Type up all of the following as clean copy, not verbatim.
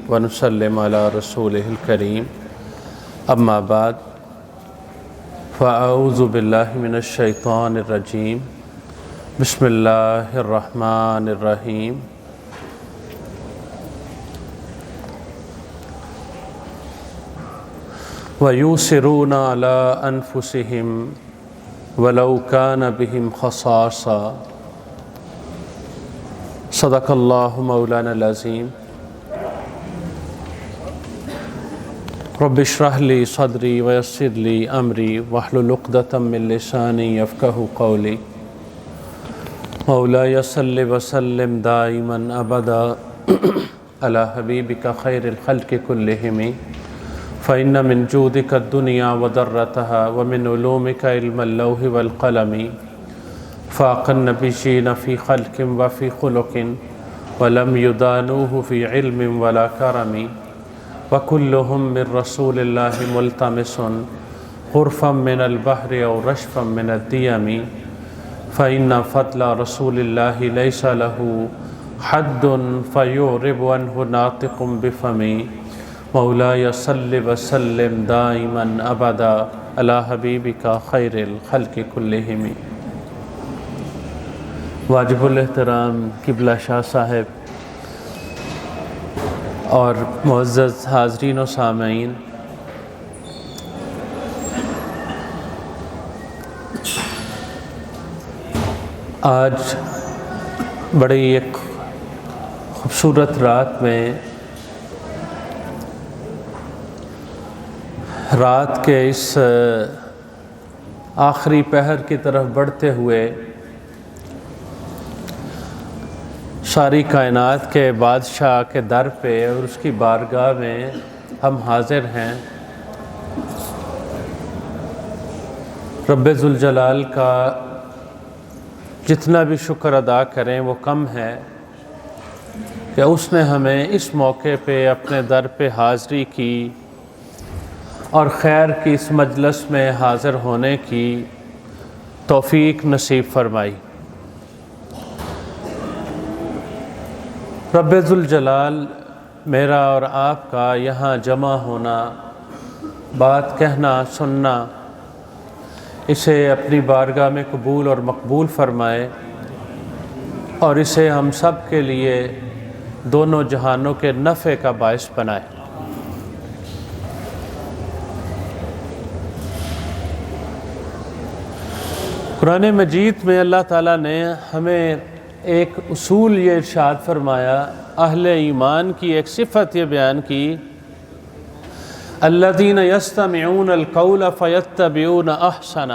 ونسلم علی رسولہ الکریم اما بعد فاعوذ باللہ من الشیطان الرجیم بسم اللہ الرحمن الرحیم وَيُؤْثِرُونَ عَلَىٰ أَنفُسِهِمْ وَلَوْ كَانَ بِهِمْ خَصَاصَةٌ صدق اللہ مولانا العظیم رب اشرح لی صدری ویسر لی امری واحلل عقدۃ من لسانی یفقہوا قولی مولاي صل وسلم دائما ابدا علی حبیبک خیر الخلق كلهم فإن من جودك الدنيا وضرتها ومن علومك علم اللوح والقلم فاق النبيين في خلق وفي خلق ولم يدانوه في علم ولا كرم وكلهم من رسول الله ملتمس غرفا من البحر أو رشفا من الديم فإن فضل رسول الله ليس له حد فيعرب عنه ناطق بفمي مولاي صل وسلم دائما ابدا علی حبیبک خیر الخلق کلہم۔ واجب الاحترام قبلہ شاہ صاحب اور معزز حاضرین و سامعین، آج بڑی ایک خوبصورت رات میں رات کے اس آخری پہر کی طرف بڑھتے ہوئے ساری کائنات کے بادشاہ کے در پہ اور اس کی بارگاہ میں ہم حاضر ہیں۔ رب ذوالجلال کا جتنا بھی شکر ادا کریں وہ کم ہے کہ اس نے ہمیں اس موقع پہ اپنے در پہ حاضری کی اور خیر کی اس مجلس میں حاضر ہونے کی توفیق نصیب فرمائی۔ رب ذوالجلال میرا اور آپ کا یہاں جمع ہونا، بات کہنا، سننا، اسے اپنی بارگاہ میں قبول اور مقبول فرمائے اور اسے ہم سب کے لیے دونوں جہانوں کے نفع کا باعث بنائے۔ قرآن مجید میں اللہ تعالیٰ نے ہمیں ایک اصول یہ ارشاد فرمایا، اہل ایمان کی ایک صفت یہ بیان کی، الذین یستمعون القول فیتبعون احسنہ۔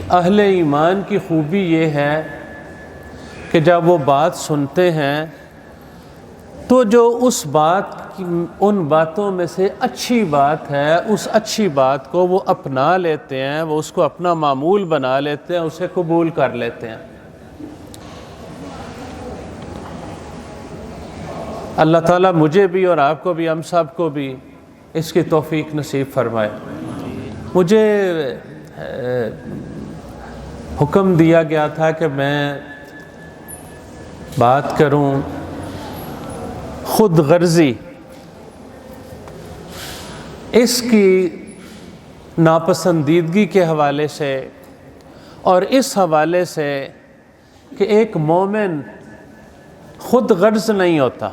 اہل ایمان کی خوبی یہ ہے کہ جب وہ بات سنتے ہیں تو جو اس بات ان باتوں میں سے اچھی بات ہے، اس اچھی بات کو وہ اپنا لیتے ہیں، وہ اس کو اپنا معمول بنا لیتے ہیں، اسے قبول کر لیتے ہیں۔ اللہ تعالیٰ مجھے بھی اور آپ کو بھی، ہم سب کو بھی اس کی توفیق نصیب فرمائے۔ مجھے حکم دیا گیا تھا کہ میں بات کروں خود غرضی، اس کی ناپسندیدگی کے حوالے سے اور اس حوالے سے کہ ایک مومن خود غرض نہیں ہوتا۔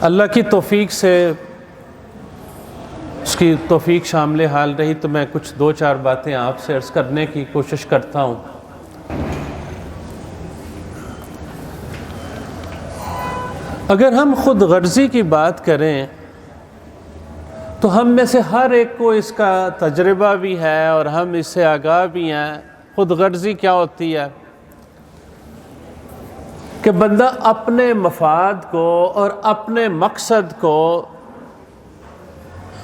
اللہ کی توفیق سے، اس کی توفیق شامل حال رہی تو میں کچھ دو چار باتیں آپ سے عرض کرنے کی کوشش کرتا ہوں۔ اگر ہم خود غرضی کی بات کریں تو ہم میں سے ہر ایک کو اس کا تجربہ بھی ہے اور ہم اس سے آگاہ بھی ہیں۔ خود غرضی کیا ہوتی ہے کہ بندہ اپنے مفاد کو اور اپنے مقصد کو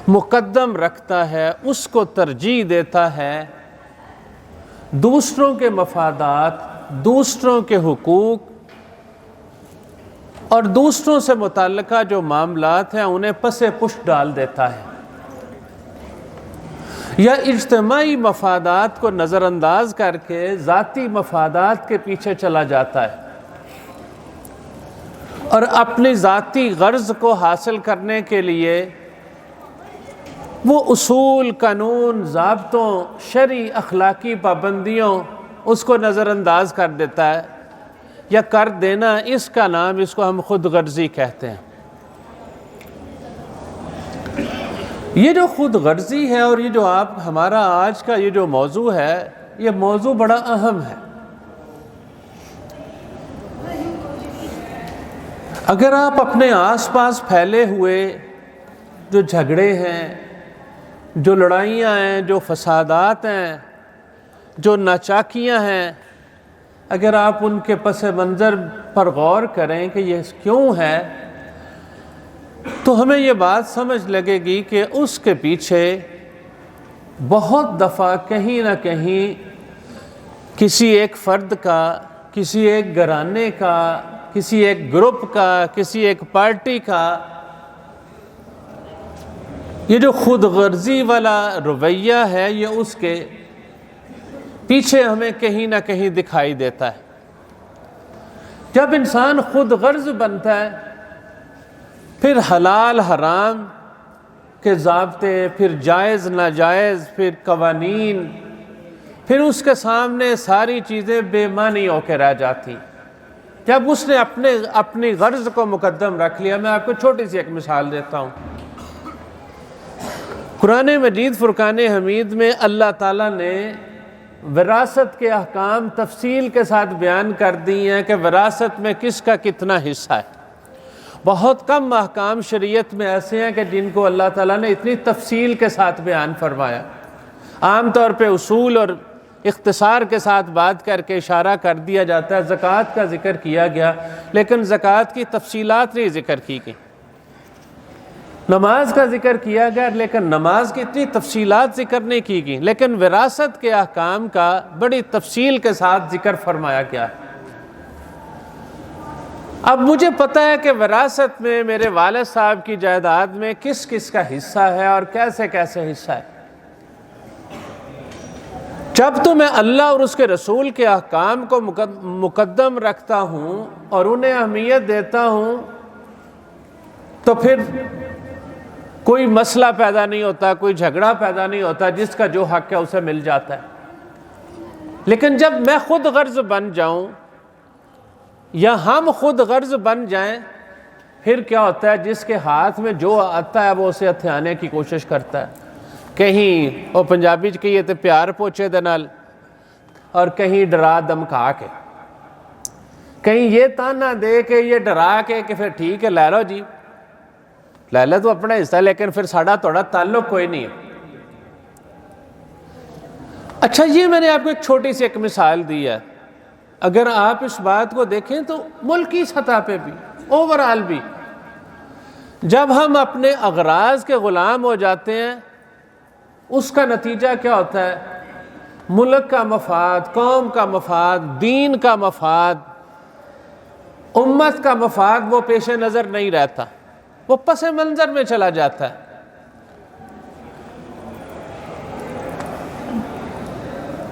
مقدم رکھتا ہے، اس کو ترجیح دیتا ہے، دوسروں کے مفادات، دوسروں کے حقوق اور دوسروں سے متعلقہ جو معاملات ہیں انہیں پس پشت ڈال دیتا ہے۔ یا اجتماعی مفادات کو نظر انداز کر کے ذاتی مفادات کے پیچھے چلا جاتا ہے اور اپنی ذاتی غرض کو حاصل کرنے کے لیے وہ اصول، قانون، ضابطوں، شرعی اخلاقی پابندیوں اس کو نظر انداز کر دیتا ہے یا کر دینا، اس کا نام، اس کو ہم خود غرضی کہتے ہیں۔ یہ جو خود غرضی ہے اور یہ جو ہمارا آج کا یہ جو موضوع ہے، یہ موضوع بڑا اہم ہے۔ اگر آپ اپنے آس پاس پھیلے ہوئے جو جھگڑے ہیں، جو لڑائیاں ہیں، جو فسادات ہیں، جو ناچاکیاں ہیں، اگر آپ ان کے پس منظر پر غور کریں کہ یہ کیوں ہے، تو ہمیں یہ بات سمجھ لگے گی کہ اس کے پیچھے بہت دفعہ کہیں نہ کہیں کسی ایک فرد کا، کسی ایک گھرانے کا، کسی ایک گروپ کا، کسی ایک پارٹی کا یہ جو خود غرضی والا رویہ ہے، یہ اس کے پیچھے ہمیں کہیں نہ کہیں دکھائی دیتا ہے۔ جب انسان خود غرض بنتا ہے، پھر حلال حرام کے ضابطے، پھر جائز ناجائز، پھر قوانین، پھر اس کے سامنے ساری چیزیں بے معنی ہو کے رہ جاتی۔ جب اس نے اپنی غرض کو مقدم رکھ لیا، میں آپ کو چھوٹی سی ایک مثال دیتا ہوں۔ قرآن مجید فرقان حمید میں اللہ تعالیٰ نے وراثت کے احکام تفصیل کے ساتھ بیان کر دی ہیں کہ وراثت میں کس کا کتنا حصہ ہے۔ بہت کم احکام شریعت میں ایسے ہیں کہ جن کو اللہ تعالیٰ نے اتنی تفصیل کے ساتھ بیان فرمایا۔ عام طور پہ اصول اور اختصار کے ساتھ بات کر کے اشارہ کر دیا جاتا ہے۔ زکوٰۃ کا ذکر کیا گیا، لیکن زکوٰۃ کی تفصیلات نہیں ذکر کی گئی۔ نماز کا ذکر کیا گیا، لیکن نماز کی اتنی تفصیلات ذکر نہیں کی گئی، لیکن وراثت کے احکام کا بڑی تفصیل کے ساتھ ذکر فرمایا گیا ہے۔ اب مجھے پتہ ہے کہ وراثت میں میرے والد صاحب کی جائیداد میں کس کس کا حصہ ہے اور کیسے کیسے حصہ ہے۔ جب تو میں اللہ اور اس کے رسول کے احکام کو مقدم رکھتا ہوں اور انہیں اہمیت دیتا ہوں، تو پھر کوئی مسئلہ پیدا نہیں ہوتا، کوئی جھگڑا پیدا نہیں ہوتا، جس کا جو حق ہے اسے مل جاتا ہے۔ لیکن جب میں خود غرض بن جاؤں یا ہم خود غرض بن جائیں، پھر کیا ہوتا ہے؟ جس کے ہاتھ میں جو آتا ہے وہ اسے ہتھیانے کی کوشش کرتا ہے۔ کہیں وہ پنجابی چ کہیے تے پیار پوچھے دے نال، اور کہیں ڈرا دمکا کے، کہیں یہ تانا دے کے، یہ ڈرا کے کہ پھر ٹھیک ہے لے لو جی، لے لے تو اپنا حصہ، لیکن پھر ساڑا توڑا تعلق کوئی نہیں ہے۔ اچھا، یہ میں نے آپ کو ایک چھوٹی سی ایک مثال دی ہے۔ اگر آپ اس بات کو دیکھیں تو ملکی سطح پہ بھی، اوورآل بھی، جب ہم اپنے اغراض کے غلام ہو جاتے ہیں، اس کا نتیجہ کیا ہوتا ہے؟ ملک کا مفاد، قوم کا مفاد، دین کا مفاد، امت کا مفاد وہ پیش نظر نہیں رہتا، وہ پس منظر میں چلا جاتا ہے۔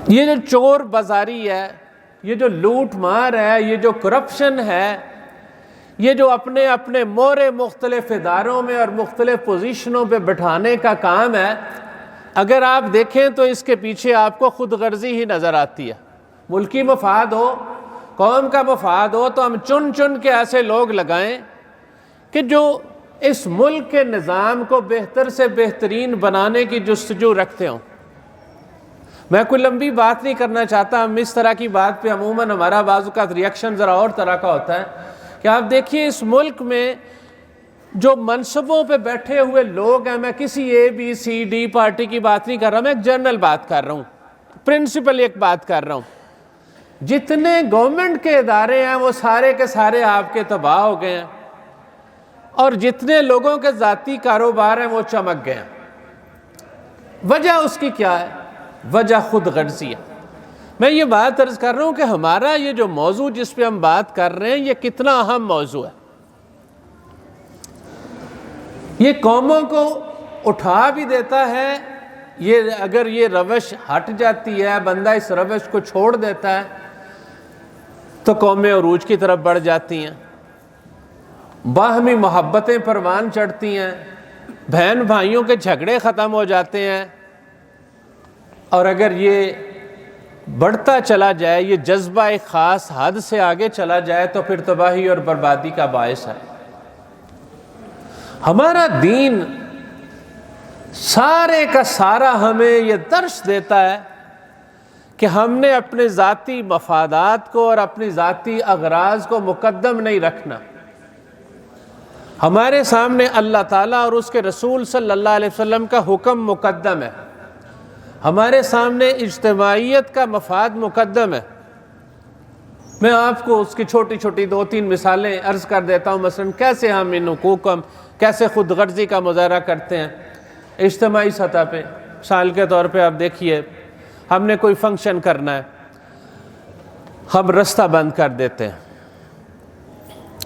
یہ جو چور بازاری ہے، یہ جو لوٹ مار ہے، یہ جو کرپشن ہے، یہ جو اپنے اپنے مورے مختلف اداروں میں اور مختلف پوزیشنوں پہ بٹھانے کا کام ہے، اگر آپ دیکھیں تو اس کے پیچھے آپ کو خود غرضی ہی نظر آتی ہے۔ ملکی مفاد ہو، قوم کا مفاد ہو، تو ہم چن چن کے ایسے لوگ لگائیں کہ جو اس ملک کے نظام کو بہتر سے بہترین بنانے کی جستجو رکھتے ہوں۔ میں کوئی لمبی بات نہیں کرنا چاہتا، ہم اس طرح کی بات پہ عموماً ہمارا بعض اوقات ریاکشن ذرا اور طرح کا ہوتا ہے کہ آپ دیکھیے اس ملک میں جو منصبوں پہ بیٹھے ہوئے لوگ ہیں، میں کسی ABCD پارٹی کی بات نہیں کر رہا، میں ایک جنرل بات کر رہا ہوں، پرنسپل ایک بات کر رہا ہوں۔ جتنے گورنمنٹ کے ادارے ہیں وہ سارے کے سارے آپ کے تباہ ہو گئے ہیں، اور جتنے لوگوں کے ذاتی کاروبار ہیں وہ چمک گئے ہیں۔ وجہ اس کی کیا ہے؟ وجہ خود غرضی ہے۔ میں یہ بات عرض کر رہا ہوں کہ ہمارا یہ جو موضوع جس پہ ہم بات کر رہے ہیں، یہ کتنا اہم موضوع ہے۔ یہ قوموں کو اٹھا بھی دیتا ہے، یہ اگر یہ روش ہٹ جاتی ہے، بندہ اس روش کو چھوڑ دیتا ہے تو قومیں عروج کی طرف بڑھ جاتی ہیں، باہمی محبتیں پروان چڑھتی ہیں، بہن بھائیوں کے جھگڑے ختم ہو جاتے ہیں۔ اور اگر یہ بڑھتا چلا جائے، یہ جذبہ ایک خاص حد سے آگے چلا جائے تو پھر تباہی اور بربادی کا باعث ہے۔ ہمارا دین سارے کا سارا ہمیں یہ درس دیتا ہے کہ ہم نے اپنے ذاتی مفادات کو اور اپنی ذاتی اغراض کو مقدم نہیں رکھنا۔ ہمارے سامنے اللہ تعالیٰ اور اس کے رسول صلی اللہ علیہ وسلم کا حکم مقدم ہے، ہمارے سامنے اجتماعیت کا مفاد مقدم ہے۔ میں آپ کو اس کی چھوٹی چھوٹی 2-3 مثالیں عرض کر دیتا ہوں۔ مثلا کیسے ہم ان حقوق کیسے خود غرضی کا مظاہرہ کرتے ہیں اجتماعی سطح پہ۔ مثال کے طور پہ آپ دیکھیے، ہم نے کوئی فنکشن کرنا ہے، ہم رستہ بند کر دیتے ہیں۔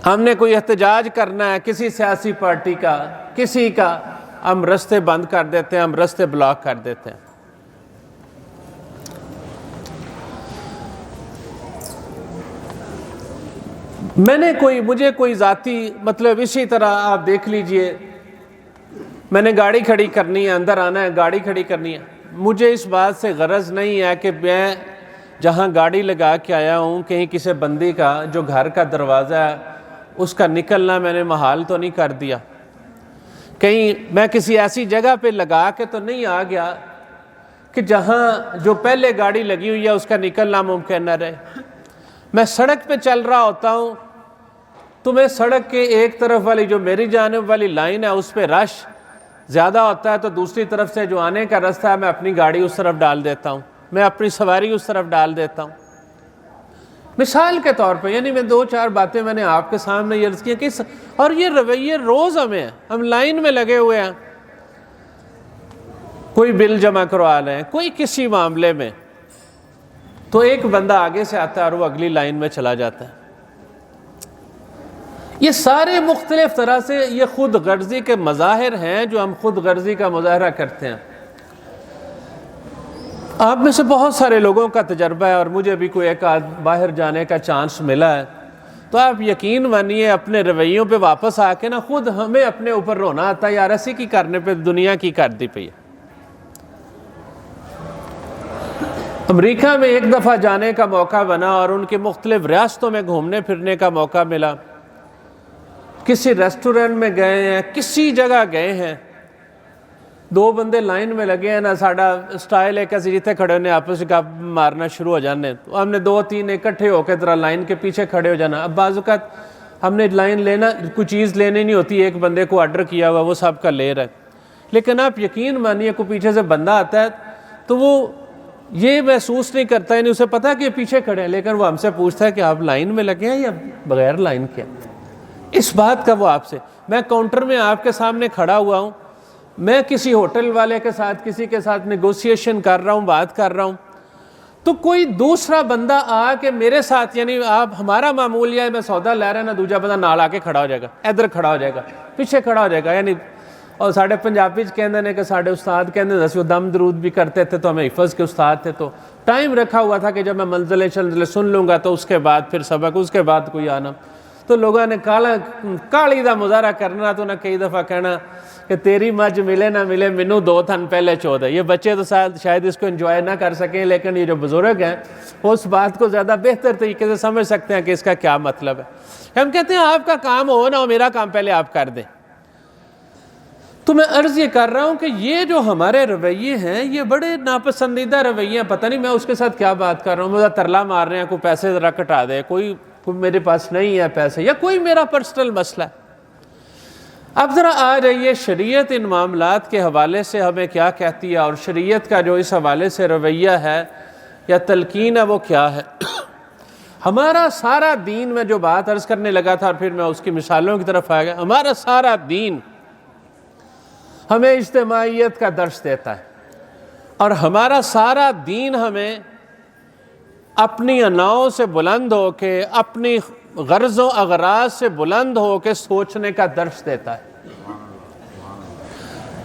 ہم نے کوئی احتجاج کرنا ہے کسی سیاسی پارٹی کا، کسی کا، ہم رستے بند کر دیتے ہیں، ہم رستے بلاک کر دیتے ہیں۔ مجھے کوئی ذاتی مطلب اسی طرح آپ دیکھ لیجئے، میں نے گاڑی کھڑی کرنی ہے، اندر آنا ہے، گاڑی کھڑی کرنی ہے، مجھے اس بات سے غرض نہیں ہے کہ میں جہاں گاڑی لگا کے آیا ہوں کہیں کسی بندی کا جو گھر کا دروازہ ہے اس کا نکلنا میں نے محال تو نہیں کر دیا، کہیں میں کسی ایسی جگہ پہ لگا کے تو نہیں آ گیا کہ جہاں جو پہلے گاڑی لگی ہوئی ہے اس کا نکلنا ممکن نہ رہے۔ میں سڑک پہ چل رہا ہوتا ہوں تو میں سڑک کے ایک طرف والی جو میری جانب والی لائن ہے اس پہ رش زیادہ ہوتا ہے تو دوسری طرف سے جو آنے کا راستہ ہے میں اپنی گاڑی اس طرف ڈال دیتا ہوں، میں اپنی سواری اس طرف ڈال دیتا ہوں۔ مثال کے طور پہ یعنی میں 2-4 باتیں میں نے آپ کے سامنے یہ عرض کی کہ اور یہ رویے روز ہمیں ہیں، ہم لائن میں لگے ہوئے ہیں، کوئی بل جمع کروا رہے ہیں، کوئی کسی معاملے میں، تو ایک بندہ آگے سے آتا ہے اور وہ اگلی لائن میں چلا جاتا ہے۔ یہ سارے مختلف طرح سے یہ خود غرضی کے مظاہر ہیں جو ہم خود غرضی کا مظاہرہ کرتے ہیں۔ آپ میں سے بہت سارے لوگوں کا تجربہ ہے اور مجھے بھی کوئی ایک آدھ باہر جانے کا چانس ملا ہے، تو آپ یقین مانیے اپنے رویوں پہ واپس آ کے نا خود ہمیں اپنے اوپر رونا آتا ہے، یار ایسی کی کرنے پہ دنیا کی کر دی پئی ہے۔ امریکہ میں ایک دفعہ جانے کا موقع بنا اور ان کی مختلف ریاستوں میں گھومنے پھرنے کا موقع ملا، کسی ریسٹورنٹ میں گئے ہیں، کسی جگہ گئے ہیں، 2 بندے لائن میں لگے ہیں نا، ساڑا سٹائل ہے کہ جیتے کھڑے ہونے آپس میں گپ مارنا شروع ہو جانے، تو ہم نے 2-3 اکٹھے ہو کے ذرا لائن کے پیچھے کھڑے ہو جانا۔ اب بعض اوقات ہم نے لائن لینا، کوئی چیز لینے نہیں ہوتی، ایک بندے کو آرڈر کیا ہوا وہ سب کا لے رہا ہے، لیکن آپ یقین مانیے کوئی پیچھے سے بندہ آتا ہے تو وہ یہ محسوس نہیں کرتا، یعنی اسے پتا کہ یہ پیچھے کھڑے ہیں، لیکن وہ ہم سے پوچھتا ہے کہ آپ لائن میں لگے ہیں یا بغیر لائن کے؟ اس بات کا وہ آپ سے، میں کاؤنٹر میں آپ کے سامنے کھڑا ہوا ہوں، میں کسی ہوٹل والے کے ساتھ کسی کے ساتھ نیگوسیشن کر رہا ہوں، بات کر رہا ہوں، تو کوئی دوسرا بندہ آ کے میرے ساتھ، یعنی آپ ہمارا معمول یہ ہے میں سودا لے رہا ہے نا، دوسرا بندہ نال آ کے کھڑا ہو جائے گا، ادھر کھڑا ہو جائے گا، پیچھے کھڑا ہو جائے گا، یعنی اور ساڑھے پنجابی کہندے نے کہ ساڑھے استاد کہندے نے دم درود بھی کرتے تھے تو ہمیں حفظ کے استاد تھے، تو ٹائم رکھا ہوا تھا کہ جب میں منزلیں سن لوں گا تو اس کے بعد پھر سبق، اس کے بعد کوئی آنا، تو لوگوں نے کالی دا مظاہرہ کرنا، تو نہ کئی دفعہ کہنا کہ تیری مجھ ملے نہ ملے مینوں 2 تھن پہلے چود ہے۔ یہ بچے تو شاید اس کو انجوائے نہ کر سکیں، لیکن یہ جو بزرگ ہیں وہ اس بات کو زیادہ بہتر طریقے سے سمجھ سکتے ہیں کہ اس کا کیا مطلب ہے۔ ہم کہتے ہیں آپ کا کام ہو نہ ہو، میرا کام پہلے آپ کر دیں۔ تو میں عرض یہ کر رہا ہوں کہ یہ جو ہمارے رویے ہیں یہ بڑے ناپسندیدہ رویے ہیں، پتہ نہیں میں اس کے ساتھ کیا بات کر رہا ہوں، مجھے ترلا مار رہے ہیں، کوئی پیسے ذرا کٹا دے، کوئی میرے پاس نہیں ہے پیسے، یا کوئی میرا پرسنل مسئلہ ہے۔ اب ذرا آ جائیے شریعت ان معاملات کے حوالے سے ہمیں کیا کہتی ہے، اور شریعت کا جو اس حوالے سے رویہ ہے یا تلقین ہے وہ کیا ہے۔ ہمارا سارا دین، میں جو بات عرض کرنے لگا تھا اور پھر میں اس کی مثالوں کی طرف آ گیا، ہمارا سارا دین ہمیں اجتماعیت کا درس دیتا ہے، اور ہمارا سارا دین ہمیں اپنی اناؤں سے بلند ہو کے، اپنی غرض و اغراض سے بلند ہو کے سوچنے کا درس دیتا ہے۔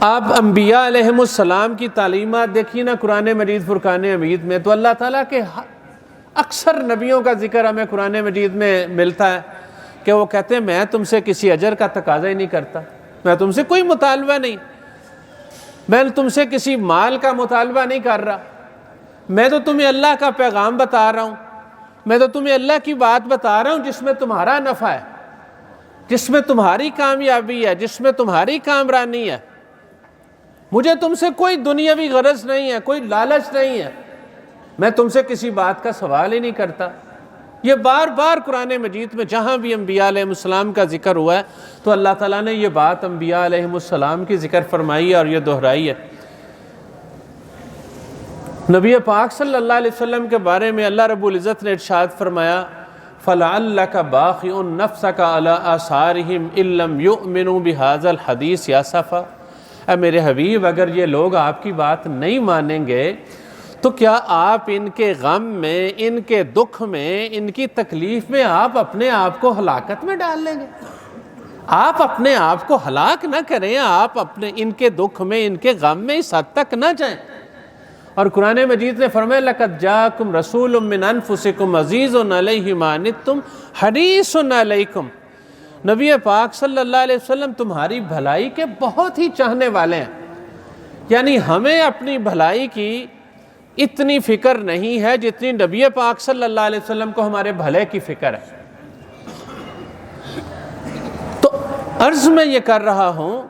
آپ انبیاء علیہم السلام کی تعلیمات دیکھیے نا قرآن مجید فرقان حمید میں، تو اللہ تعالیٰ کے اکثر نبیوں کا ذکر ہمیں قرآن مجید میں ملتا ہے کہ وہ کہتے ہیں میں تم سے کسی اجر کا تقاضا ہی نہیں کرتا، میں تم سے کوئی مطالبہ نہیں، میں تم سے کسی مال کا مطالبہ نہیں کر رہا، میں تو تمہیں اللہ کا پیغام بتا رہا ہوں، میں تو تمہیں اللہ کی بات بتا رہا ہوں جس میں تمہارا نفع ہے، جس میں تمہاری کامیابی ہے، جس میں تمہاری کامرانی ہے۔ مجھے تم سے کوئی دنیاوی غرض نہیں ہے، کوئی لالچ نہیں ہے، میں تم سے کسی بات کا سوال ہی نہیں کرتا۔ یہ بار بار قرآن مجید میں جہاں بھی انبیاء علیہ السلام کا ذکر ہوا ہے تو اللہ تعالیٰ نے یہ بات انبیاء علیہ السلام کی ذکر فرمائی ہے اور یہ دہرائی ہے۔ نبی پاک صلی اللہ علیہ وسلم کے بارے میں اللہ رب العزت نے ارشاد فرمایا فَلَعَلَّكَ بَاخِعٌ نَفْسَكَ عَلَىٰ آثَارِهِمْ إِن لَّمْ يُؤْمِنُوا بِهَٰذَا الْحَدِيثِ آسَفًا۔ اے میرے حبیب، اگر یہ لوگ آپ کی بات نہیں مانیں گے تو کیا آپ ان کے غم میں، ان کے دکھ میں، ان کی تکلیف میں آپ اپنے آپ کو ہلاکت میں ڈال لیں گے؟ آپ اپنے آپ کو ہلاک نہ کریں، آپ اپنے ان کے دکھ میں، ان کے غم میں اس حد تک نہ جائیں۔ اور قرآن مجید نے فرمایا لَقَدْ جَاءَكُمْ رَسُولٌ مِّنْ أَنفُسِكُمْ عَزِيزٌ عَلَيْهِ مَا عَنِتُّمْ حَرِيصٌ عَلَيْكُمْ۔ نبی پاک صلی اللہ علیہ وسلم تمہاری بھلائی کے بہت ہی چاہنے والے ہیں، یعنی ہمیں اپنی بھلائی کی اتنی فکر نہیں ہے جتنی نبی پاک صلی اللہ علیہ وسلم کو ہمارے بھلے کی فکر ہے۔ تو عرض میں یہ کر رہا ہوں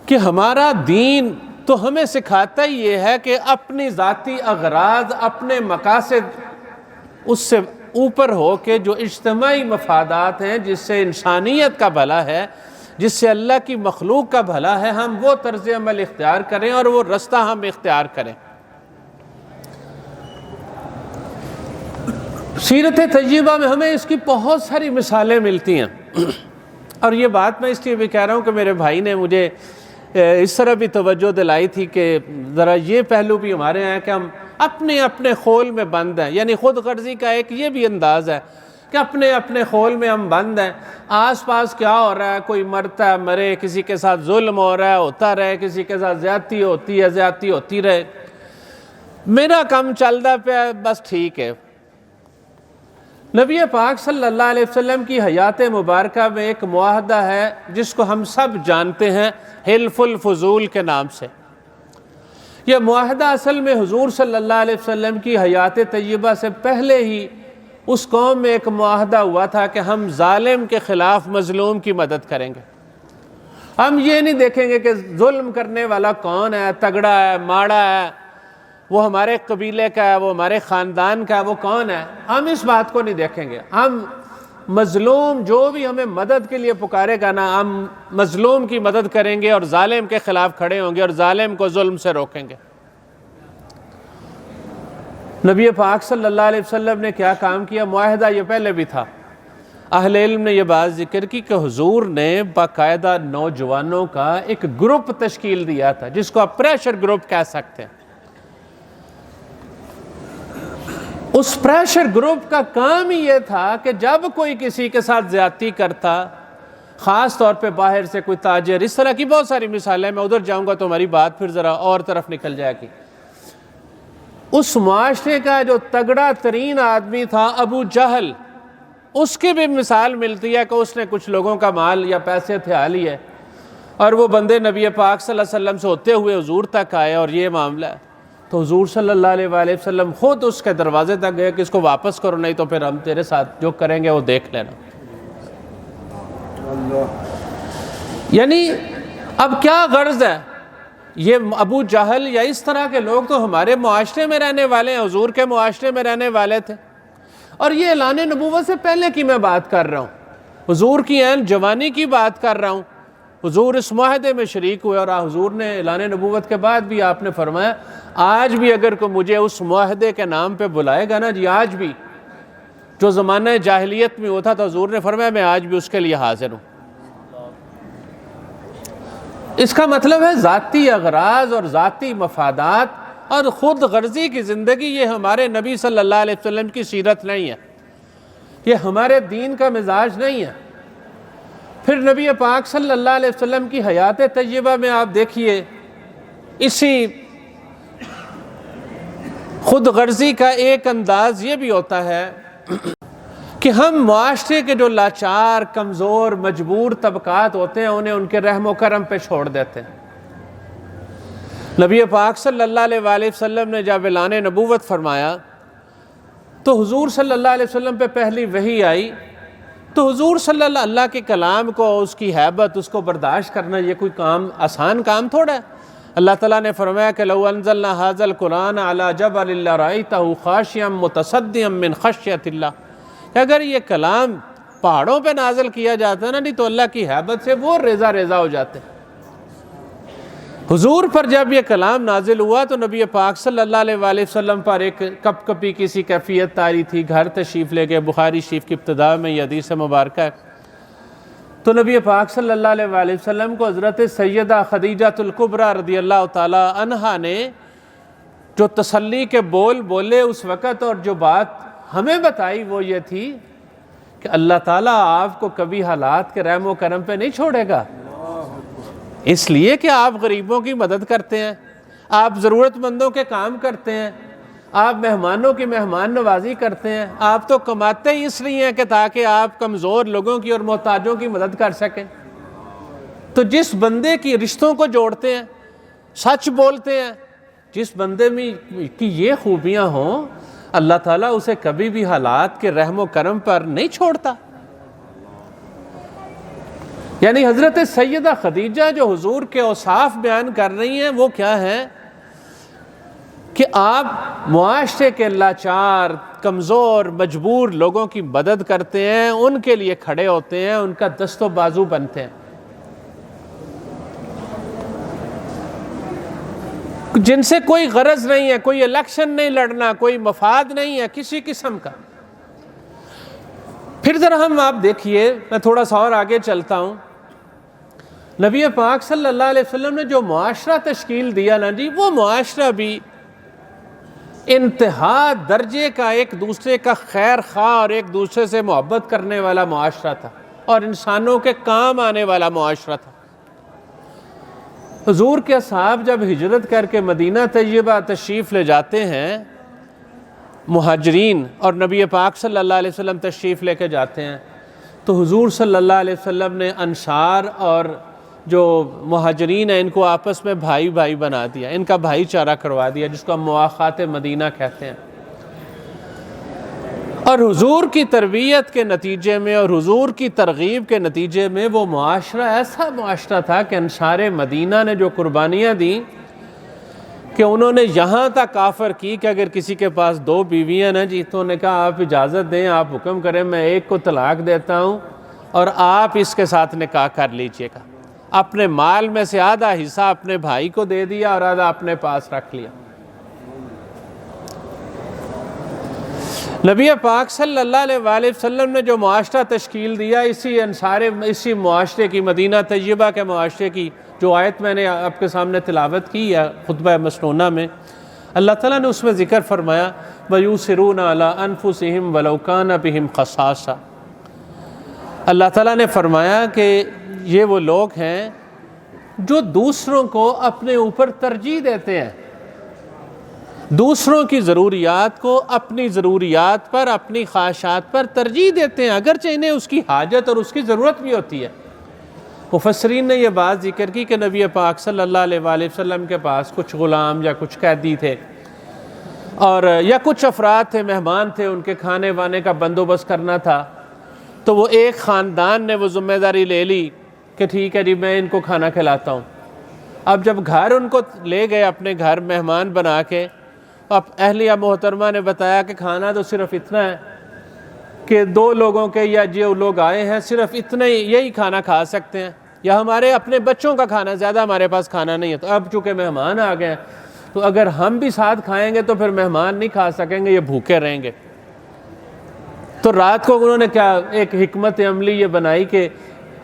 کہ ہمارا دین تو ہمیں سکھاتا ہی یہ ہے کہ اپنی ذاتی اغراض، اپنے مقاصد، اس سے اوپر ہو کے جو اجتماعی مفادات ہیں، جس سے انسانیت کا بھلا ہے، جس سے اللہ کی مخلوق کا بھلا ہے، ہم وہ طرز عمل اختیار کریں اور وہ رستہ ہم اختیار کریں۔ سیرت طیبہ میں ہمیں اس کی بہت ساری مثالیں ملتی ہیں، اور یہ بات میں اس لیے بھی کہہ رہا ہوں کہ میرے بھائی نے مجھے اس طرح بھی توجہ دلائی تھی کہ ذرا یہ پہلو بھی ہمارے ہیں کہ ہم اپنے اپنے خول میں بند ہیں، یعنی خود غرضی کا ایک یہ بھی انداز ہے کہ اپنے اپنے خول میں ہم بند ہیں۔ آس پاس کیا ہو رہا ہے، کوئی مرتا ہے مرے، کسی کے ساتھ ظلم ہو رہا ہے ہوتا رہے، کسی کے ساتھ زیادتی ہوتی ہے زیادتی ہوتی رہے، میرا کام چلتا پیا بس ٹھیک ہے۔ نبی پاک صلی اللہ علیہ وسلم کی حیات مبارکہ میں ایک معاہدہ ہے جس کو ہم سب جانتے ہیں حلف الفضول کے نام سے۔ یہ معاہدہ اصل میں حضور صلی اللہ علیہ وسلم کی حیات طیبہ سے پہلے ہی اس قوم میں ایک معاہدہ ہوا تھا کہ ہم ظالم کے خلاف مظلوم کی مدد کریں گے۔ ہم یہ نہیں دیکھیں گے کہ ظلم کرنے والا کون ہے، تگڑا ہے، ماڑا ہے، وہ ہمارے قبیلے کا ہے، وہ ہمارے خاندان کا ہے، وہ کون ہے، ہم اس بات کو نہیں دیکھیں گے۔ ہم مظلوم جو بھی ہمیں مدد کے لیے پکارے گا نا، ہم مظلوم کی مدد کریں گے اور ظالم کے خلاف کھڑے ہوں گے اور ظالم کو ظلم سے روکیں گے۔ نبی پاک صلی اللہ علیہ وسلم نے کیا کام کیا؟ معاہدہ یہ پہلے بھی تھا۔ اہل علم نے یہ بات ذکر کی کہ حضور نے باقاعدہ نوجوانوں کا ایک گروپ تشکیل دیا تھا جس کو آپ پریشر گروپ کہہ سکتے ہیں۔ اس پریشر گروپ کا کام ہی یہ تھا کہ جب کوئی کسی کے ساتھ زیادتی کرتا، خاص طور پہ باہر سے کوئی تاجر، اس طرح کی بہت ساری مثالیں، میں ادھر جاؤں گا تو ہماری بات پھر ذرا اور طرف نکل جائے گی۔ اس معاشرے کا جو تگڑا ترین آدمی تھا ابو جہل، اس کی بھی مثال ملتی ہے کہ اس نے کچھ لوگوں کا مال یا پیسے ہتھیا لیے اور وہ بندے نبی پاک صلی اللہ علیہ وسلم سے ہوتے ہوئے حضور تک آئے اور یہ معاملہ ہے، تو حضور صلی اللہ علیہ وآلہ وسلم خود اس کے دروازے تک گئے کہ اس کو واپس کرو، نہیں تو پھر ہم تیرے ساتھ جو کریں گے وہ دیکھ لینا۔ یعنی اب کیا غرض ہے؟ یہ ابو جہل یا اس طرح کے لوگ تو ہمارے معاشرے میں رہنے والے ہیں، حضور کے معاشرے میں رہنے والے تھے، اور یہ اعلان نبوت سے پہلے کی میں بات کر رہا ہوں، حضور کی عین جوانی کی بات کر رہا ہوں۔ حضور اس معاہدے میں شریک ہوئے اور حضور نے اعلان نبوت کے بعد بھی آپ نے فرمایا آج بھی اگر کوئی مجھے اس معاہدے کے نام پہ بلائے گا نا جی، آج بھی جو زمانہ جاہلیت میں ہوتا تو حضور نے فرمایا میں آج بھی اس کے لیے حاضر ہوں۔ اس کا مطلب ہے ذاتی اغراض اور ذاتی مفادات اور خود غرضی کی زندگی یہ ہمارے نبی صلی اللہ علیہ وسلم کی سیرت نہیں ہے، یہ ہمارے دین کا مزاج نہیں ہے۔ پھر نبی پاک صلی اللہ علیہ وسلم کی حیات طیبہ میں آپ دیکھیے اسی خود غرضی کا ایک انداز یہ بھی ہوتا ہے کہ ہم معاشرے کے جو لاچار، کمزور، مجبور طبقات ہوتے ہیں انہیں ان کے رحم و کرم پہ چھوڑ دیتے ہیں۔ نبی پاک صلی اللہ علیہ وآلہ وسلم نے جب اعلان نبوت فرمایا تو حضور صلی اللہ علیہ وسلم پہ پہلی وحی آئی، تو حضور صلی اللہ کے کلام کو، اس کی ہیبت، اس کو برداشت کرنا یہ کوئی آسان کام تھوڑا ہے۔ اللہ تعالیٰ نے فرمایا کہ لو انزلنا ھذا القرآن علی جبل لرأیتہ خاشعا متصدعا من خشیۃ اللہ، کہ اگر یہ کلام پہاڑوں پہ نازل کیا جاتا نا، نہیں تو اللہ کی ہیبت سے وہ ریزہ ریزہ ہو جاتے۔ حضور پر جب یہ کلام نازل ہوا تو نبی پاک صلی اللہ علیہ وآلہ وسلم پر ایک کپ کپی کسی کیفیت طاری تھی، گھر تشریف لے گئے۔ بخاری شریف کی ابتدا میں یہ حدیث مبارکہ ہے۔ تو نبی پاک صلی اللہ علیہ وآلہ وسلم کو حضرت سیدہ خدیجہ الکبریٰ رضی اللہ تعالی عنہا نے جو تسلی کے بول بولے اس وقت، اور جو بات ہمیں بتائی وہ یہ تھی کہ اللہ تعالیٰ آپ کو کبھی حالات کے رحم و کرم پہ نہیں چھوڑے گا، اس لیے کہ آپ غریبوں کی مدد کرتے ہیں، آپ ضرورت مندوں کے کام کرتے ہیں، آپ مہمانوں کی مہمان نوازی کرتے ہیں، آپ تو کماتے ہی اس لیے ہیں کہ تاکہ آپ کمزور لوگوں کی اور محتاجوں کی مدد کر سکیں۔ تو جس بندے کی رشتوں کو جوڑتے ہیں، سچ بولتے ہیں، جس بندے میں کی یہ خوبیاں ہوں، اللہ تعالیٰ اسے کبھی بھی حالات کے رحم و کرم پر نہیں چھوڑتا۔ یعنی حضرت سیدہ خدیجہ جو حضور کے اوصاف بیان کر رہی ہیں وہ کیا ہے کہ آپ معاشرے کے لاچار، کمزور، مجبور لوگوں کی مدد کرتے ہیں، ان کے لیے کھڑے ہوتے ہیں، ان کا دست و بازو بنتے ہیں، جن سے کوئی غرض نہیں ہے، کوئی الیکشن نہیں لڑنا، کوئی مفاد نہیں ہے کسی قسم کا۔ پھر ذرا ہم آپ دیکھیے، میں تھوڑا سا اور آگے چلتا ہوں، نبی پاک صلی اللہ علیہ وسلم نے جو معاشرہ تشکیل دیا نا جی، وہ معاشرہ بھی انتہا درجے کا ایک دوسرے کا خیر خواہ اور ایک دوسرے سے محبت کرنے والا معاشرہ تھا، اور انسانوں کے کام آنے والا معاشرہ تھا۔ حضور کے اصحاب جب ہجرت کر کے مدینہ طیبہ تشریف لے جاتے ہیں، مہاجرین، اور نبی پاک صلی اللہ علیہ وسلم تشریف لے کے جاتے ہیں، تو حضور صلی اللہ علیہ وسلم نے انصار اور جو مہاجرین ہیں ان کو آپس میں بھائی بھائی بنا دیا، ان کا بھائی چارہ کروا دیا، جس کو ہم مواخات مدینہ کہتے ہیں۔ اور حضور کی تربیت کے نتیجے میں اور حضور کی ترغیب کے نتیجے میں وہ معاشرہ ایسا معاشرہ تھا کہ انصار مدینہ نے جو قربانیاں دیں کہ انہوں نے یہاں تک آفر کی کہ اگر کسی کے پاس 2 بیویاں ہیں جی، تو انہوں نے کہا آپ اجازت دیں، آپ حکم کریں، میں ایک کو طلاق دیتا ہوں اور آپ اس کے ساتھ نکاح کر لیجئے گا۔ اپنے مال میں سے آدھا حصہ اپنے بھائی کو دے دیا اور آدھا اپنے پاس رکھ لیا۔ نبی پاک صلی اللہ علیہ وآلہ وسلم نے جو معاشرہ تشکیل دیا، اسی معاشرے کی، مدینہ طیبہ کے معاشرے کی جو آیت میں نے آپ کے سامنے تلاوت کی ہے خطبہ مسنونہ میں، اللہ تعالیٰ نے اس میں ذکر فرمایا وَيُؤْثِرُونَ عَلَىٰ أَنفُسِهِمْ وَلَوْ كَانَ بِهِمْ خَصَاصَةٌ۔ اللہ تعالیٰ نے فرمایا کہ یہ وہ لوگ ہیں جو دوسروں کو اپنے اوپر ترجیح دیتے ہیں، دوسروں کی ضروریات کو اپنی ضروریات پر، اپنی خواہشات پر ترجیح دیتے ہیں، اگرچہ انہیں اس کی حاجت اور اس کی ضرورت بھی ہوتی ہے۔ مفسرین نے یہ بات ذکر کی کہ نبی پاک صلی اللہ علیہ وآلہ وسلم کے پاس کچھ غلام یا کچھ قیدی تھے، اور یا کچھ افراد تھے، مہمان تھے، ان کے کھانے وانے کا بندوبست کرنا تھا، تو وہ ایک خاندان نے وہ ذمہ داری لے لی کہ ٹھیک ہے جی میں ان کو کھانا کھلاتا ہوں۔ اب جب گھر ان کو لے گئے اپنے گھر مہمان بنا کے، اب اہلیہ محترمہ نے بتایا کہ کھانا تو صرف اتنا ہے کہ 2 لوگوں کے یا جو لوگ آئے ہیں صرف اتنا ہی یہی کھانا کھا سکتے ہیں، یا ہمارے اپنے بچوں کا کھانا، زیادہ ہمارے پاس کھانا نہیں ہے۔ تو اب چونکہ مہمان آ گئے ہیں تو اگر ہم بھی ساتھ کھائیں گے تو پھر مہمان نہیں کھا سکیں گے، یہ بھوکے رہیں گے۔ تو رات کو انہوں نے کیا ایک حکمت عملی یہ بنائی کہ،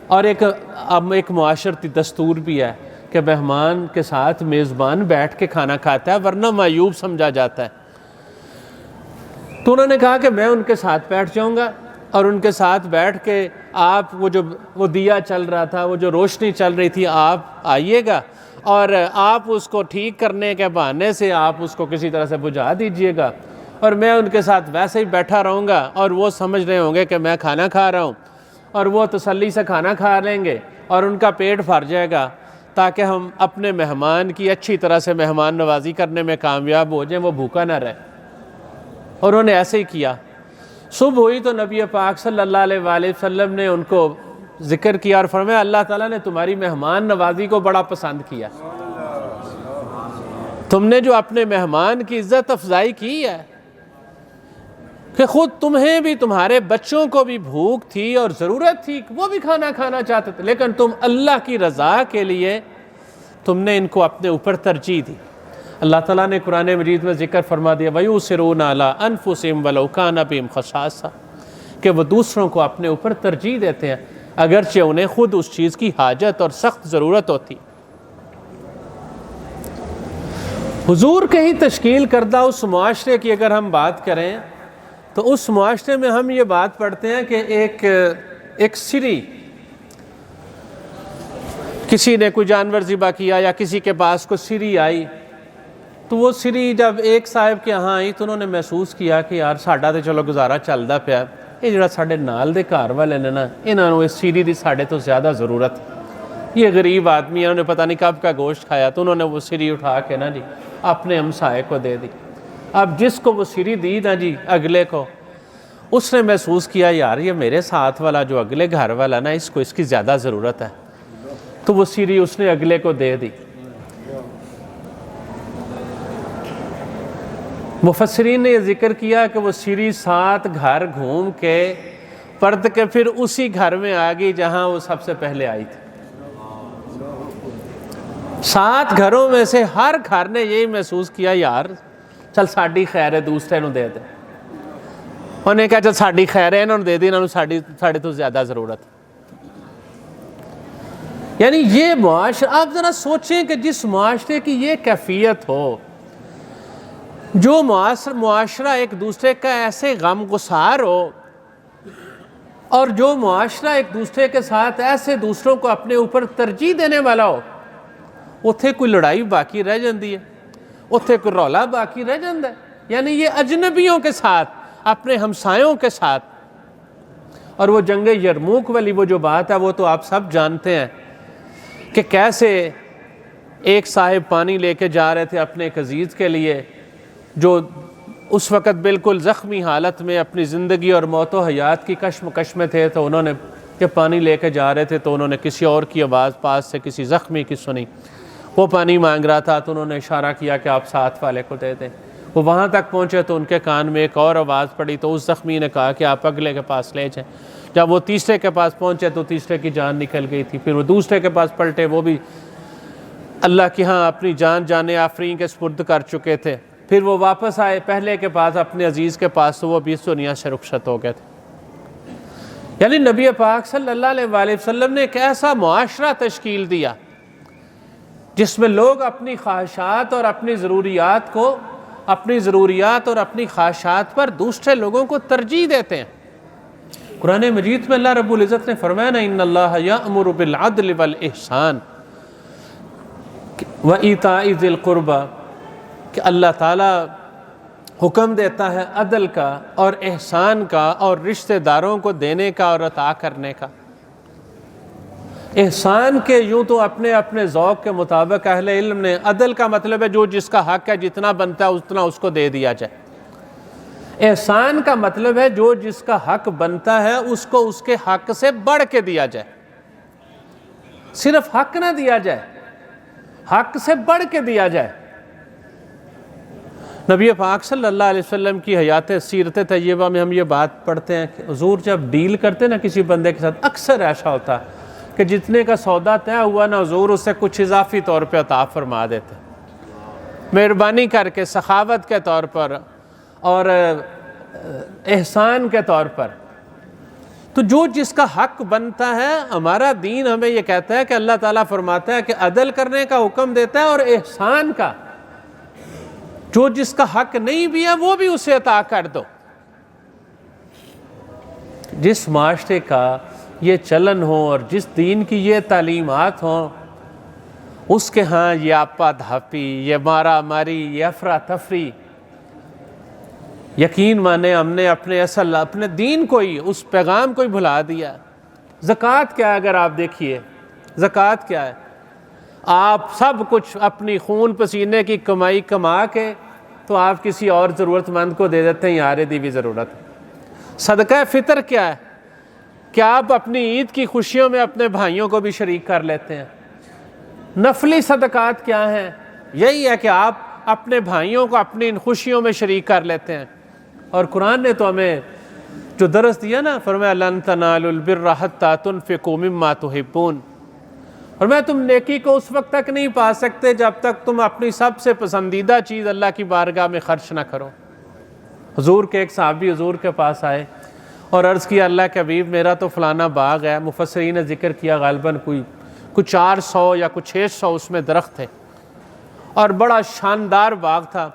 اور ایک معاشرتی دستور بھی ہے کہ مہمان کے ساتھ میزبان بیٹھ کے کھانا کھاتا ہے، ورنہ معیوب سمجھا جاتا ہے۔ تو انہوں نے کہا کہ میں ان کے ساتھ بیٹھ جاؤں گا، اور ان کے ساتھ بیٹھ کے آپ وہ دیا چل رہا تھا، وہ جو روشنی چل رہی تھی، آپ آئیے گا اور آپ اس کو ٹھیک کرنے کے بہانے سے آپ اس کو کسی طرح سے بجھا دیجئے گا، اور میں ان کے ساتھ ویسے ہی بیٹھا رہوں گا اور وہ سمجھ رہے ہوں گے کہ میں کھانا کھا رہا ہوں، اور وہ تسلی سے کھانا کھا لیں گے اور ان کا پیٹ بھر جائے گا، تاکہ ہم اپنے مہمان کی اچھی طرح سے مہمان نوازی کرنے میں کامیاب ہو جائیں، وہ بھوکا نہ رہے۔ اور انہوں نے ایسے ہی کیا۔ صبح ہوئی تو نبی پاک صلی اللہ علیہ وآلہ وسلم نے ان کو ذکر کیا اور فرمایا اللہ تعالیٰ نے تمہاری مہمان نوازی کو بڑا پسند کیا، تم نے جو اپنے مہمان کی عزت افزائی کی ہے، کہ خود تمہیں بھی تمہارے بچوں کو بھی بھوک تھی اور ضرورت تھی، وہ بھی کھانا کھانا چاہتے تھے، لیکن تم اللہ کی رضا کے لیے تم نے ان کو اپنے اوپر ترجیح دی۔ اللہ تعالیٰ نے قرآن مجید میں ذکر فرما دیا وَيُؤْثِرُونَ عَلَىٰ أَنفُسِهِمْ وَلَوْ كَانَ بِهِمْ خَصَاصَةٌ، کہ وہ دوسروں کو اپنے اوپر ترجیح دیتے ہیں اگرچہ انہیں خود اس چیز کی حاجت اور سخت ضرورت ہوتی۔ حضور کے ہی تشکیل کردہ اس معاشرے کی اگر ہم بات کریں تو اس معاشرے میں ہم یہ بات پڑھتے ہیں کہ ایک سری، کسی نے کوئی جانور ذبح کیا یا کسی کے پاس کوئی سری آئی، تو وہ سری جب ایک صاحب کے ہاں آئی تو انہوں نے محسوس کیا کہ یار ساڈا تو چلو گزارا چلدا پیا، یہ جڑا ساڈے نال دے گھر والے نے نا، انہاں نوں اس سری دی ساڈے تو زیادہ ضرورت، یہ غریب آدمی ہے، انہوں نے پتہ نہیں کب کا گوشت کھایا، تو انہوں نے وہ سری اٹھا کے نا جی اپنے ہمسائے کو دے دی۔ اب جس کو وہ سری دی نا جی اگلے کو، اس نے محسوس کیا یار یہ میرے ساتھ والا جو اگلے گھر والا نا، اس کو اس کی زیادہ ضرورت ہے، تو وہ سری اس نے اگلے کو دے دی۔ مفسرین نے یہ ذکر کیا کہ وہ سری 7 گھر گھوم کے پرت کے پھر اسی گھر میں آ گئی جہاں وہ سب سے پہلے آئی تھی۔ 7 گھروں میں سے ہر گھر نے یہی محسوس کیا یار چل ساڈی خیر ہے دوسرے نوں دے دے، انہوں نے کہا چل ساڈی خیر ہے انہوں نے دے دی، انہوں نے ساڈے تو زیادہ ضرورت۔ یعنی یہ معاشرہ، آپ ذرا سوچیں کہ جس معاشرے کی یہ کیفیت ہو، جو معاشرہ ایک دوسرے کا ایسے غم گسار ہو، اور جو معاشرہ ایک دوسرے کے ساتھ ایسے دوسروں کو اپنے اوپر ترجیح دینے والا ہو، اتھے کوئی لڑائی باقی رہ جاندی ہے، اتھے کوئی رولا باقی رہ جاندہ ہے۔ یعنی یہ اجنبیوں کے ساتھ، اپنے ہمسایوں کے ساتھ۔ اور وہ جنگ یرموک والی وہ جو بات ہے وہ تو آپ سب جانتے ہیں کہ کیسے ایک صاحب پانی لے کے جا رہے تھے اپنے ایک عزیز کے لیے، جو اس وقت بالکل زخمی حالت میں اپنی زندگی اور موت و حیات کی کشمکش میں تھے، تو انہوں نے کہ پانی لے کے جا رہے تھے تو انہوں نے کسی اور کی آواز پاس سے کسی زخمی کی سنی، وہ پانی مانگ رہا تھا تو انہوں نے اشارہ کیا کہ آپ ساتھ والے کو دے دیں۔ وہ وہاں تک پہنچے تو ان کے کان میں ایک اور آواز پڑی، تو اس زخمی نے کہا کہ آپ اگلے کے پاس لے جائیں۔ جب وہ تیسرے کے پاس پہنچے تو تیسرے کی جان نکل گئی تھی، پھر وہ دوسرے کے پاس پلٹے، وہ بھی اللہ کی ہاں اپنی جان آفرین کے سپرد کر چکے تھے۔ پھر وہ واپس آئے پہلے کے پاس اپنے عزیز کے پاس، تو وہ بھی اس دنیا سے رخصت ہو گئے تھے۔ یعنی نبی پاک صلی اللہ علیہ وآلہ وسلم نے ایک ایسا معاشرہ تشکیل دیا جس میں لوگ اپنی خواہشات اور اپنی ضروریات اور اپنی خواہشات پر دوسرے لوگوں کو ترجیح دیتے ہیں۔ قرآن مجید میں اللہ رب العزت نے فرمایا نا ان اللہ یأمر بالعدل والاحسان وایتاء ذی القربی، کہ اللہ تعالیٰ حکم دیتا ہے عدل کا اور احسان کا اور رشتہ داروں کو دینے کا اور عطا کرنے کا۔ احسان کے یوں تو اپنے اپنے ذوق کے مطابق اہل علم نے، عدل کا مطلب ہے جو جس کا حق ہے جتنا بنتا ہے اتنا اس کو دے دیا جائے۔ احسان کا مطلب ہے جو جس کا حق بنتا ہے اس کو اس کے حق سے بڑھ کے دیا جائے، صرف حق نہ دیا جائے، حق سے بڑھ کے دیا جائے۔ نبی پاک صلی اللہ علیہ وسلم کی حیات سیرت طیبہ میں ہم یہ بات پڑھتے ہیں کہ حضور جب ڈیل کرتے نا کسی بندے کے ساتھ، اکثر ایسا ہوتا کہ جتنے کا سودا طے ہوا نا حضور اس سے کچھ اضافی طور پہ عطا فرما دیتے، مہربانی کر کے، سخاوت کے طور پر اور احسان کے طور پر۔ تو جو جس کا حق بنتا ہے، ہمارا دین ہمیں یہ کہتا ہے کہ اللہ تعالیٰ فرماتا ہے کہ عدل کرنے کا حکم دیتا ہے اور احسان کا، جو جس کا حق نہیں بھی ہے وہ بھی اسے عطا کر دو۔ جس معاشرے کا یہ چلن ہو اور جس دین کی یہ تعلیمات ہوں، اس کے ہاں یہ آپا دھاپی، یہ مارا ماری، یہ افراتفری، یقین مانے ہم نے اپنے دین کو ہی، اس پیغام کو ہی بھلا دیا۔ زکوٰۃ کیا ہے؟ اگر آپ دیکھیے زکوٰۃ کیا ہے، آپ سب کچھ اپنی خون پسینے کی کمائی کما کے تو آپ کسی اور ضرورت مند کو دے دیتے ہیں، یار دی بھی ضرورت ہے۔ صدقہ فطر کیا ہے؟ کہ آپ اپنی عید کی خوشیوں میں اپنے بھائیوں کو بھی شریک کر لیتے ہیں۔ نفلی صدقات کیا ہیں؟ یہی ہے کہ آپ اپنے بھائیوں کو اپنی ان خوشیوں میں شریک کر لیتے ہیں۔ اور قرآن نے تو ہمیں جو درس دیا نا، فرمایا لن تنالوا البر حتی تنفقوا مما تحبون، اور میں تم نیکی کو اس وقت تک نہیں پا سکتے جب تک تم اپنی سب سے پسندیدہ چیز اللہ کی بارگاہ میں خرچ نہ کرو۔ حضور کے ایک صحابی حضور کے پاس آئے اور عرض کیا اللہ کے حبیب میرا تو فلانا باغ ہے، مفسرین نے ذکر کیا غالباً کوئی 400 یا 600 اس میں درخت تھے اور بڑا شاندار باغ تھا۔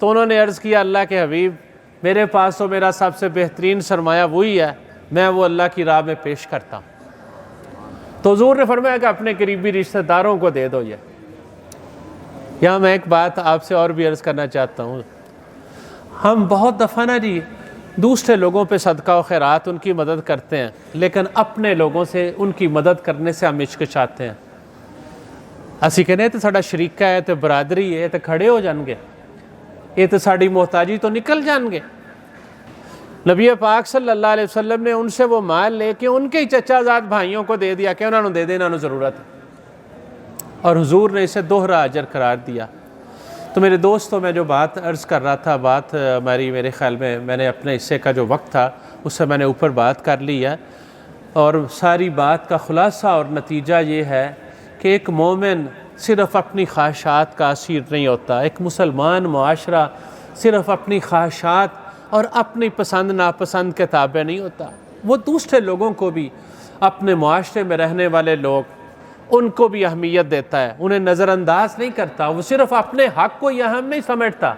تو انہوں نے عرض کیا اللہ کے حبیب میرے پاس تو میرا سب سے بہترین سرمایہ وہی ہے، میں وہ اللہ کی راہ میں پیش کرتا ہوں۔ تو حضور نے فرمایا کہ اپنے قریبی رشتہ داروں کو دے دو۔ یہاں میں ایک بات آپ سے اور بھی عرض کرنا چاہتا ہوں، ہم بہت دفعہ نا جی دوسرے لوگوں پہ صدقہ و خیرات ان کی مدد کرتے ہیں، لیکن اپنے لوگوں سے ان کی مدد کرنے سے ہم ہچکچاتے ہیں۔ اسی کہنے تو ساڈا شریکہ ہے، تو برادری ہے، تو کھڑے ہو جان گے، یہ تو ساڈی محتاجی تو نکل جان گے۔ نبی پاک صلی اللہ علیہ وسلم نے ان سے وہ مال لے کے ان کے چچا زاد بھائیوں کو دے دیا کہ انہوں نے دے دے، انہوں نے ضرورت ہے، اور حضور نے اسے دوہرا اجر قرار دیا۔ تو میرے دوستوں میں جو بات عرض کر رہا تھا، بات میرے خیال میں نے اپنے حصے کا جو وقت تھا اس سے میں نے اوپر بات کر لی ہے، اور ساری بات کا خلاصہ اور نتیجہ یہ ہے کہ ایک مومن صرف اپنی خواہشات کا اسیر نہیں ہوتا، ایک مسلمان معاشرہ صرف اپنی خواہشات اور اپنی پسند ناپسند کے تابع نہیں ہوتا، وہ دوسرے لوگوں کو بھی، اپنے معاشرے میں رہنے والے لوگ، ان کو بھی اہمیت دیتا ہے، انہیں نظر انداز نہیں کرتا۔ وہ صرف اپنے حق کو ہی اہم نہیں سمجھتا،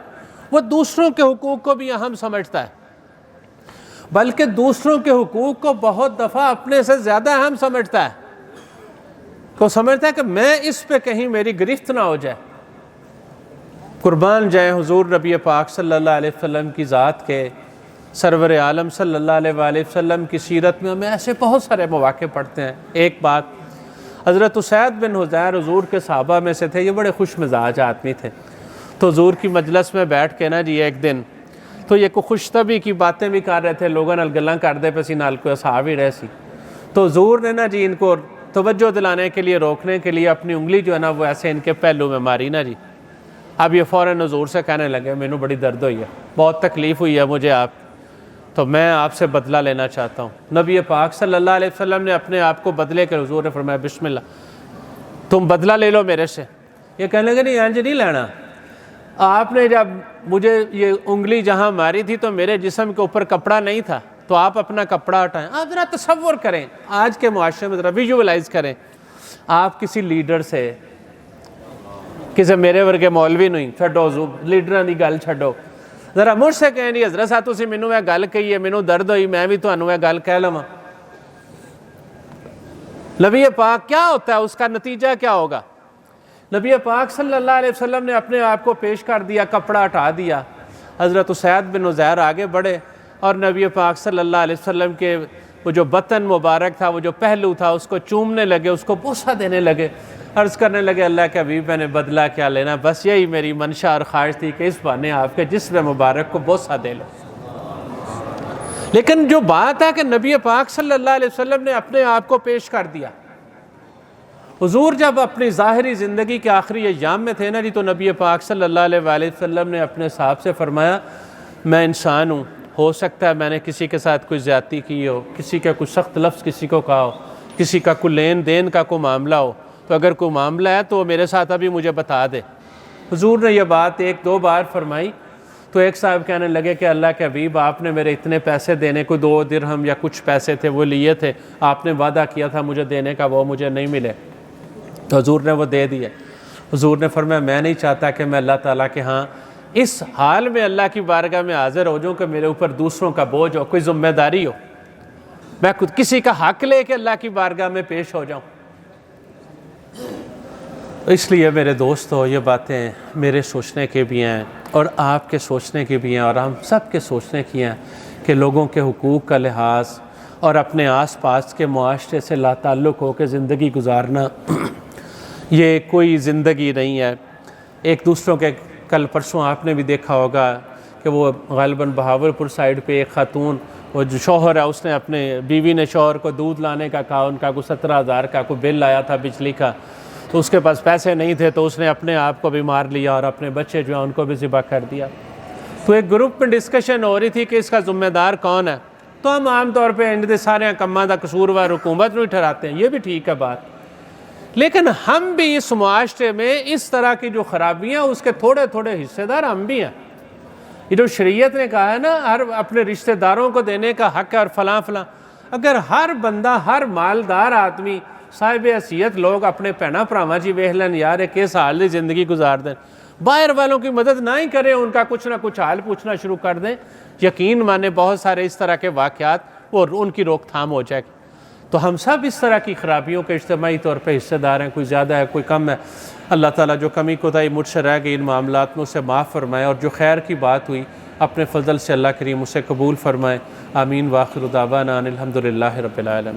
وہ دوسروں کے حقوق کو بھی اہم سمجھتا ہے، بلکہ دوسروں کے حقوق کو بہت دفعہ اپنے سے زیادہ اہم سمجھتا ہے، کو سمجھتا ہے کہ میں اس پہ کہیں میری گرفت نہ ہو جائے۔ قربان جائیں حضور نبی پاک صلی اللہ علیہ وسلم کی ذات کے، سرور عالم صلی اللہ علیہ وآلہ وسلم کی سیرت میں ہمیں ایسے بہت سارے مواقع پڑھتے ہیں۔ ایک بات، حضرت اسید بن حضیر حضور کے صحابہ میں سے تھے، یہ بڑے خوش مزاج آدمی تھے۔ تو حضور کی مجلس میں بیٹھ کے نا جی ایک دن تو یہ کو خوش طبی کی باتیں بھی کر رہے تھے، لوگوں نال گلاں کردے پے سی، نال کوئی صحاب ہی رہے سی۔ تو حضور نے نا جی ان کو توجہ دلانے کے لیے، روکنے کے لیے اپنی انگلی جو ہے نا وہ ایسے ان کے پہلو میں ماری نا جی۔ اب یہ فوراً حضور سے کہنے لگے مینوں بڑی درد ہوئی ہے، بہت تکلیف ہوئی ہے مجھے آپ، تو میں آپ سے بدلہ لینا چاہتا ہوں۔ نبی پاک صلی اللہ علیہ وسلم نے اپنے آپ کو بدلے کے، حضور نے فرمایا بسم اللہ، تم بدلہ لے لو میرے سے۔ یہ کہنے لگے نہیں انج نہیں لینا، آپ نے جب مجھے یہ انگلی جہاں ماری تھی تو میرے جسم کے اوپر کپڑا نہیں تھا، تو آپ اپنا کپڑا ہٹائیں۔ آپ ذرا تصور کریں، آج کے معاشرے میں ذرا ویژولائز کریں، آپ کسی لیڈر سے، کسی میرے ورگے مولوی نہیں، چھڈو لیڈراں دی گل چھڈو، ذرا مجھ سے کہیں نہیں حضرت صاحب تسی مینوں یہ گل کہی ہے، مینوں درد ہوئی، میں بھی تانوں یہ گل کہہ لواں۔ نبی پاک کیا ہوتا ہے، اس کا نتیجہ کیا ہوگا؟ نبی پاک صلی اللہ علیہ وسلم نے اپنے آپ کو پیش کر دیا، کپڑا ہٹا دیا۔ حضرت اسید بن حضیر آگے بڑھے اور نبی پاک صلی اللہ علیہ وسلم کے وہ جو بطن مبارک تھا، وہ جو پہلو تھا، اس کو چومنے لگے، اس کو بوسہ دینے لگے، عرض کرنے لگے اللہ کے حبیب میں نے بدلہ کیا لینا، بس یہی میری منشا اور خواہش تھی کہ اس بہانے آپ کے جسم مبارک کو بوسہ دے لو۔ لیکن جو بات ہے کہ نبی پاک صلی اللہ علیہ وسلم نے اپنے آپ کو پیش کر دیا۔ حضور جب اپنی ظاہری زندگی کے آخری ایام میں تھے نا جی، تو نبی پاک صلی اللہ علیہ وآلہ وسلم نے اپنے صاحب سے فرمایا میں انسان ہوں، ہو سکتا ہے میں نے کسی کے ساتھ کوئی زیادتی کی ہو، کسی کا کوئی سخت لفظ کسی کو کہا ہو، کسی کا کوئی لین دین کا کوئی معاملہ ہو، تو اگر کوئی معاملہ ہے تو میرے ساتھ ابھی مجھے بتا دے۔ حضور نے یہ بات 1-2 بار فرمائی، تو ایک صاحب کہنے لگے کہ اللہ کے حبیب آپ نے میرے اتنے پیسے دینے کو 2 درہم یا کچھ پیسے تھے وہ لیے تھے، آپ نے وعدہ کیا تھا مجھے دینے کا، وہ مجھے نہیں ملے، تو حضور نے وہ دے دیے۔ حضور نے فرمایا میں نہیں چاہتا کہ میں اللہ تعالیٰ کے ہاں اس حال میں اللہ کی بارگاہ میں حاضر ہو جاؤں کہ میرے اوپر دوسروں کا بوجھ ہو، کوئی ذمہ داری ہو۔ میں خود کسی کا حق لے کے اللہ کی بارگاہ میں پیش ہو جاؤں؟ اس لیے میرے دوستو، یہ باتیں میرے سوچنے کے بھی ہیں اور آپ کے سوچنے کے بھی ہیں اور ہم سب کے سوچنے کی ہیں کہ لوگوں کے حقوق کا لحاظ اور اپنے آس پاس کے معاشرے سے لا تعلق ہو کے زندگی گزارنا یہ کوئی زندگی نہیں ہے۔ ایک دوسروں کے کل پرسوں آپ نے بھی دیکھا ہوگا کہ وہ غالباً بہاولپور سائیڈ پہ ایک خاتون، وہ جو شوہر ہے، اس نے اپنے بیوی نے شوہر کو دودھ لانے کا کہا، ان کا کوئی 17,000 کا کوئی بل آیا تھا بجلی کا، تو اس کے پاس پیسے نہیں تھے تو اس نے اپنے آپ کو بھی مار لیا اور اپنے بچے جو ہیں ان کو بھی ذبح کر دیا۔ تو ایک گروپ میں ڈسکشن ہو رہی تھی کہ اس کا ذمہ دار کون ہے، تو ہم عام طور پہ ان سارے کماں دا قصوروار حکومت نہیں ٹھہراتے ہیں، یہ بھی ٹھیک ہے بات، لیکن ہم بھی اس معاشرے میں اس طرح کی جو خرابیاں اس کے تھوڑے تھوڑے حصے دار ہم بھی ہیں۔ یہ جو شریعت نے کہا ہے نا ہر اپنے رشتہ داروں کو دینے کا حق ہے اور فلاں فلاں، اگر ہر بندہ، ہر مالدار آدمی، صاحب حیثیت لوگ اپنے بھیناں بھراواں جی ویکھ لین یار کس حال دی زندگی گزار دیں، باہر والوں کی مدد نہ ہی کریں، ان کا کچھ نہ کچھ حال پوچھنا شروع کر دیں، یقین مانے بہت سارے اس طرح کے واقعات اور ان کی روک تھام ہو جائے گی۔ تو ہم سب اس طرح کی خرابیوں کے اجتماعی طور پہ حصے دار ہیں، کوئی زیادہ ہے کوئی کم ہے۔ اللہ تعالیٰ جو کمی کوتاہی مجھ سے رہ گئی ان معاملات میں اسے معاف فرمائے، اور جو خیر کی بات ہوئی اپنے فضل سے اللہ کریم اسے قبول فرمائے۔ آمین۔ وآخر دعوانا ان الحمد للہ رب العالمین۔